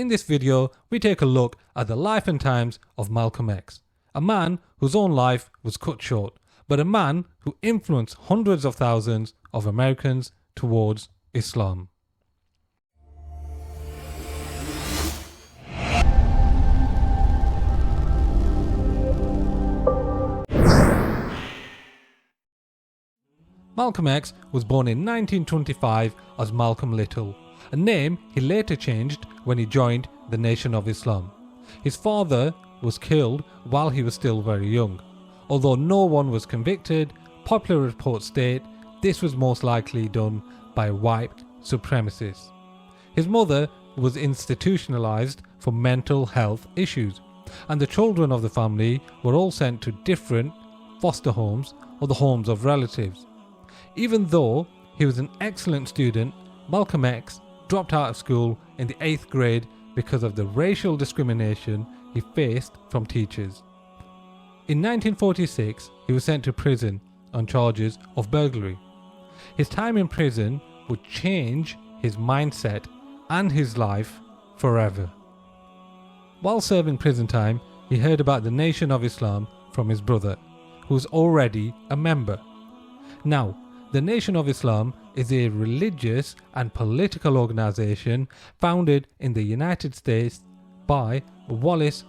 In this video, we take a look at the life and times of Malcolm X, a man whose own life was cut short, but a man who influenced hundreds of thousands of Americans towards Islam. Malcolm X was born in 1925 as Malcolm Little, a name he later changed when he joined the Nation of Islam. His father was killed while he was still very young. Although no one was convicted, popular reports state this was most likely done by white supremacists. His mother was institutionalized for mental health issues, and the children of the family were all sent to different foster homes or the homes of relatives. Even though he was an excellent student, Malcolm X dropped out of school in the 8th grade because of the racial discrimination he faced from teachers. In 1946, he was sent to prison on charges of burglary. His time in prison would change his mindset and his life forever. While serving prison time, he heard about the Nation of Islam from his brother, who was already a member. Now, the Nation of Islam is a religious and political organization founded in the United States by Warith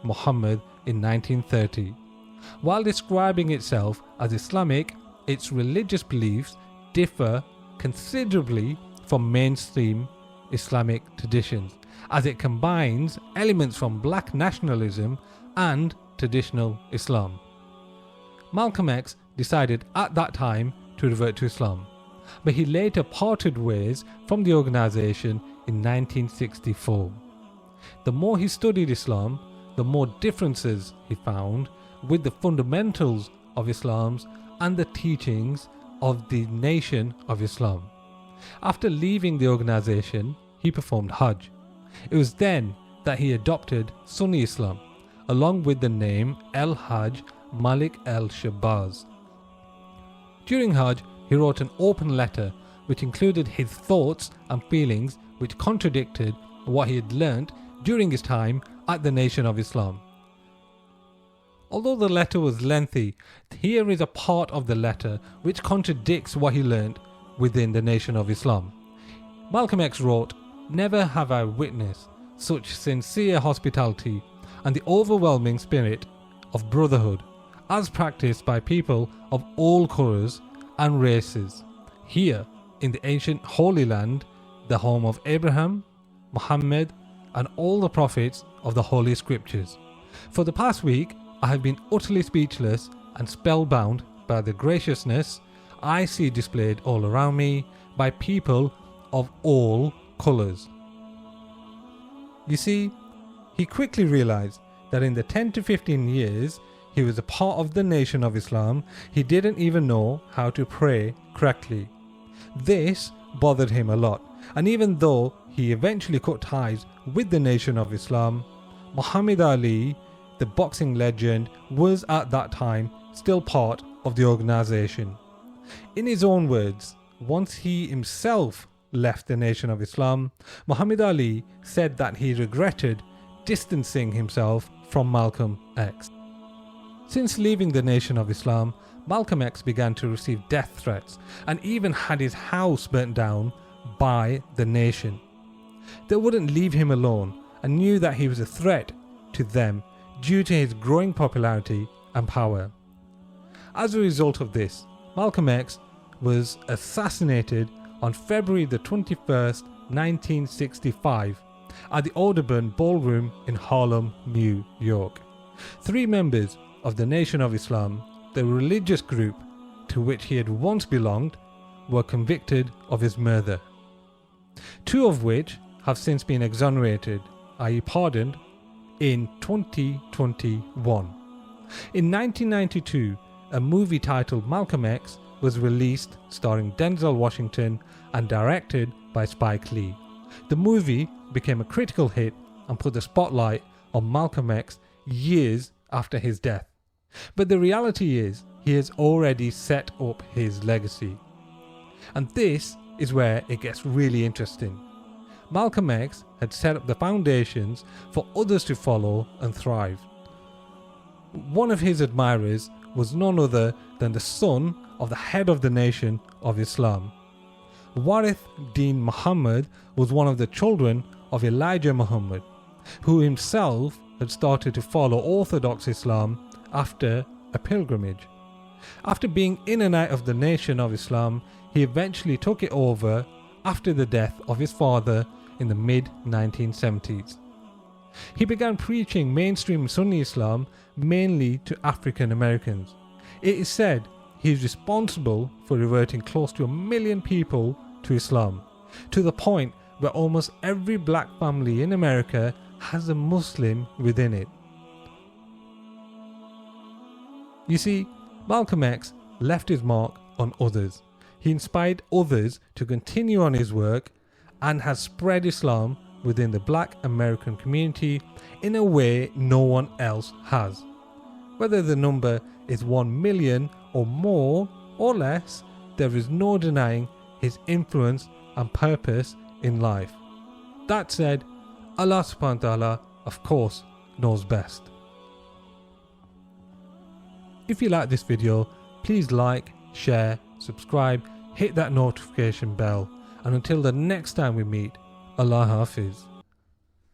Muhammad in 1930. While describing itself as Islamic, its religious beliefs differ considerably from mainstream Islamic traditions, as it combines elements from black nationalism and traditional Islam. Malcolm X decided at that time to revert to Islam, but he later parted ways from the organization in 1964. The more he studied Islam, the more differences he found with the fundamentals of Islam and the teachings of the Nation of Islam. After leaving the organization, he performed Hajj. It was then that he adopted Sunni Islam, along with the name El-Hajj Malik el-Shabazz. During Hajj, he wrote an open letter which included his thoughts and feelings which contradicted what he had learnt during his time at the Nation of Islam. Although the letter was lengthy, here is a part of the letter which contradicts what he learnt within the Nation of Islam. Malcolm X wrote, "Never have I witnessed such sincere hospitality and the overwhelming spirit of brotherhood as practiced by people of all colours and races here in the ancient Holy Land, the home of Abraham, Muhammad and all the prophets of the Holy Scriptures. For the past week, I have been utterly speechless and spellbound by the graciousness I see displayed all around me by people of all colours." You see, he quickly realised that in the 10 to 15 years he was a part of the Nation of Islam, he didn't even know how to pray correctly. This bothered him a lot, and even though he eventually cut ties with the Nation of Islam, Muhammad Ali, the boxing legend, was at that time still part of the organization. In his own words, once he himself left the Nation of Islam, Muhammad Ali said that he regretted distancing himself from Malcolm X. Since leaving the Nation of Islam, Malcolm X began to receive death threats and even had his house burnt down by the nation. They wouldn't leave him alone and knew that he was a threat to them due to his growing popularity and power. As a result of this, Malcolm X was assassinated on February the 21st, 1965 at the Audubon Ballroom in Harlem, New York. 3 members of the Nation of Islam, the religious group to which he had once belonged, were convicted of his murder. 2 of which have since been exonerated, i.e. pardoned, in 2021. In 1992, a movie titled Malcolm X was released starring Denzel Washington and directed by Spike Lee. The movie became a critical hit and put the spotlight on Malcolm X years after his death. But the reality is, he has already set up his legacy. And this is where it gets really interesting. Malcolm X had set up the foundations for others to follow and thrive. One of his admirers was none other than the son of the head of the Nation of Islam. Warith Deen Muhammad was one of the children of Elijah Muhammad, who himself had started to follow Orthodox Islam after a pilgrimage. After being in and out of the Nation of Islam, he eventually took it over after the death of his father in the mid-1970s. He began preaching mainstream Sunni Islam mainly to African Americans. It is said he is responsible for reverting close to 1 million people to Islam, to the point where almost every black family in America has a Muslim within it. You see, Malcolm X left his mark on others. He inspired others to continue on his work and has spread Islam within the black American community in a way no one else has. Whether the number is 1 million or more or less, there is no denying his influence and purpose in life. That said, Allah subhanahu wa ta'ala, of course, knows best. If you like this video, please like, share, subscribe, hit that notification bell, and until the next time we meet, Allah Hafiz.